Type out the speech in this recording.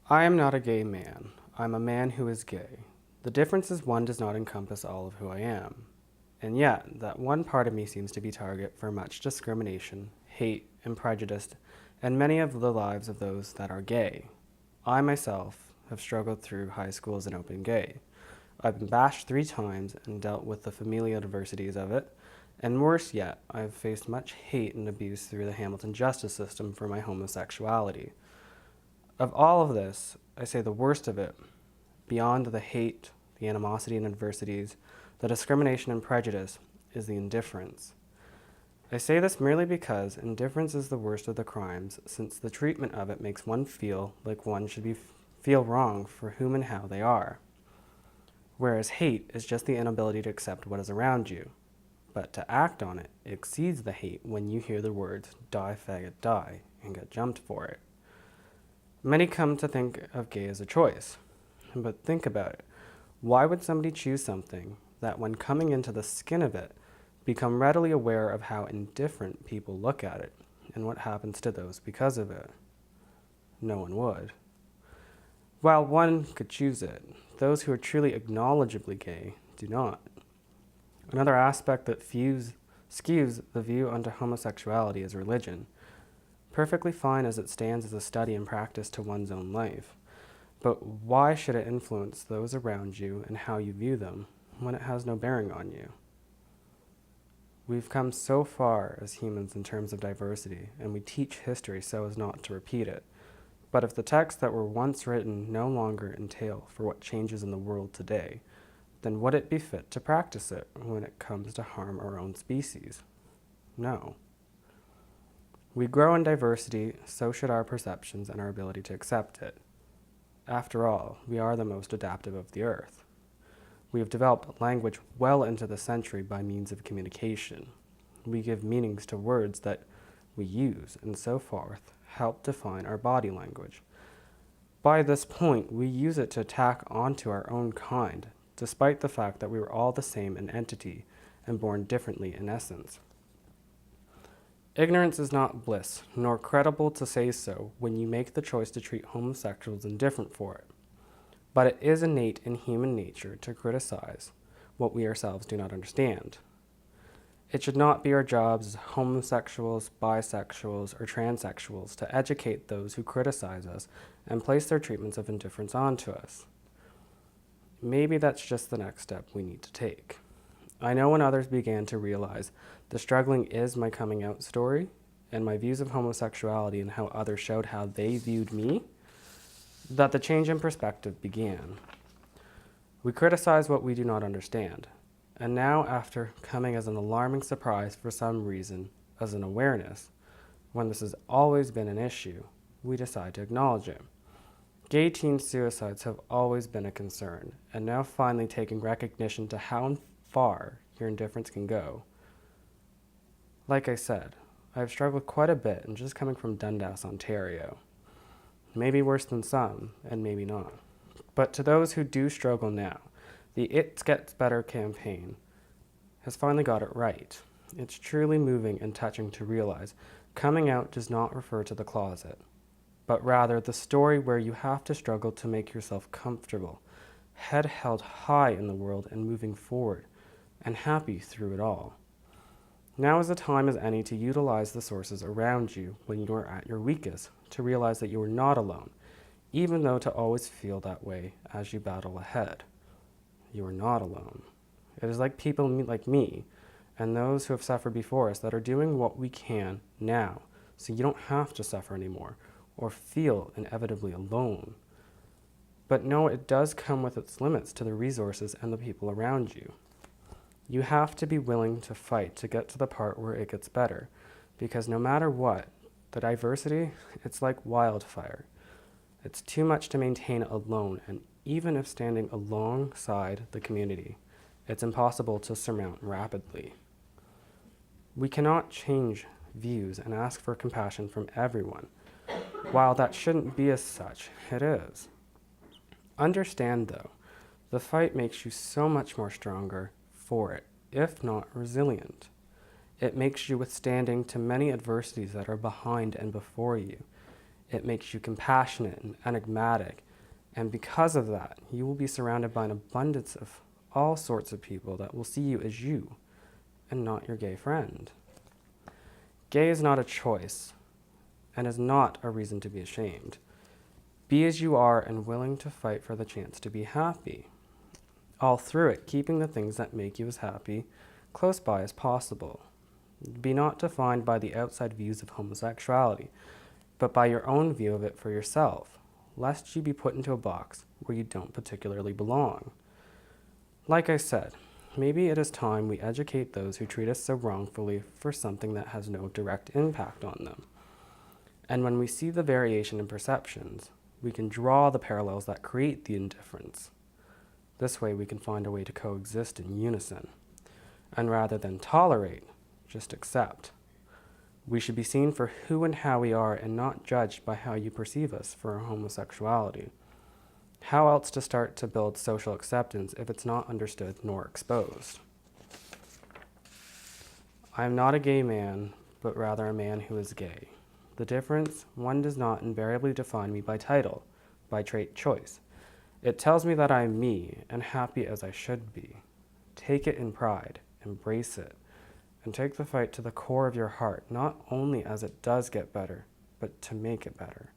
I am not a gay man. I'm a man who is gay. The difference is one does not encompass all of who I am. And yet, that one part of me seems to be target for much discrimination, hate, and prejudice, and many of the lives of those that are gay. I myself have struggled through high school as an open gay. I've been bashed 3 times and dealt with the familial adversities of it, and worse yet, I've faced much hate and abuse through the Hamilton justice system for my homosexuality. Of all of this, I say the worst of it, beyond the hate, the animosity and adversities, the discrimination and prejudice, is the indifference. I say this merely because indifference is the worst of the crimes, since the treatment of it makes one feel like one should feel wrong for whom and how they are. Whereas hate is just the inability to accept what is around you. But to act on it exceeds the hate when you hear the words, "die, faggot, die," and get jumped for it. Many come to think of gay as a choice. But think about it. Why would somebody choose something that, when coming into the skin of it, become readily aware of how indifferent people look at it and what happens to those because of it? No one would. While one could choose it, those who are truly acknowledgeably gay do not. Another aspect that skews the view onto homosexuality is religion. Perfectly fine as it stands as a study and practice to one's own life. But why should it influence those around you and how you view them when it has no bearing on you? We've come so far as humans in terms of diversity, and we teach history so as not to repeat it. But if the texts that were once written no longer entail for what changes in the world today, then would it be fit to practice it when it comes to harm our own species? No. We grow in diversity, so should our perceptions and our ability to accept it. After all, we are the most adaptive of the earth. We have developed language well into the century by means of communication. We give meanings to words that we use, and so forth, help define our body language. By this point, we use it to attack onto our own kind, despite the fact that we were all the same in entity and born differently in essence. Ignorance is not bliss, nor credible to say so when you make the choice to treat homosexuals indifferent for it. But it is innate in human nature to criticize what we ourselves do not understand. It should not be our jobs as homosexuals, bisexuals, or transsexuals to educate those who criticize us and place their treatments of indifference onto us. Maybe that's just the next step we need to take. I know when others began to realize the struggling is my coming out story, and my views of homosexuality and how others showed how they viewed me, that the change in perspective began. We criticize what we do not understand, and now, after coming as an alarming surprise for some reason, as an awareness, when this has always been an issue, we decide to acknowledge it. Gay teen suicides have always been a concern, and now finally taking recognition to how far your indifference can go. Like I said, I've struggled quite a bit in just coming from Dundas, Ontario. Maybe worse than some, and maybe not. But to those who do struggle now, the It Gets Better campaign has finally got it right. It's truly moving and touching to realize coming out does not refer to the closet, but rather the story where you have to struggle to make yourself comfortable, head held high in the world and moving forward, and happy through it all. Now is the time as any to utilize the sources around you when you are at your weakest, to realize that you are not alone, even though to always feel that way as you battle ahead. You are not alone. It is like people like me and those who have suffered before us that are doing what we can now, so you don't have to suffer anymore or feel inevitably alone. But no, it does come with its limits to the resources and the people around you. You have to be willing to fight to get to the part where it gets better, because no matter what, the diversity, it's like wildfire. It's too much to maintain alone, and even if standing alongside the community, it's impossible to surmount rapidly. We cannot change views and ask for compassion from everyone. While that shouldn't be as such, it is. Understand, though, the fight makes you so much more stronger for it, if not resilient. It makes you withstanding to many adversities that are behind and before you. It makes you compassionate and enigmatic, and because of that, you will be surrounded by an abundance of all sorts of people that will see you as you and not your gay friend. Gay is not a choice and is not a reason to be ashamed. Be as you are and willing to fight for the chance to be happy. All through it, keeping the things that make you as happy close by as possible. Be not defined by the outside views of homosexuality, but by your own view of it for yourself, lest you be put into a box where you don't particularly belong. Like I said, maybe it is time we educate those who treat us so wrongfully for something that has no direct impact on them. And when we see the variation in perceptions, we can draw the parallels that create the indifference. This way we can find a way to coexist in unison. And rather than tolerate, just accept. We should be seen for who and how we are and not judged by how you perceive us for our homosexuality. How else to start to build social acceptance if it's not understood nor exposed? I am not a gay man, but rather a man who is gay. The difference, one does not invariably define me by title, by trait choice. It tells me that I am me and happy as I should be. Take it in pride, embrace it, and take the fight to the core of your heart, not only as it does get better, but to make it better.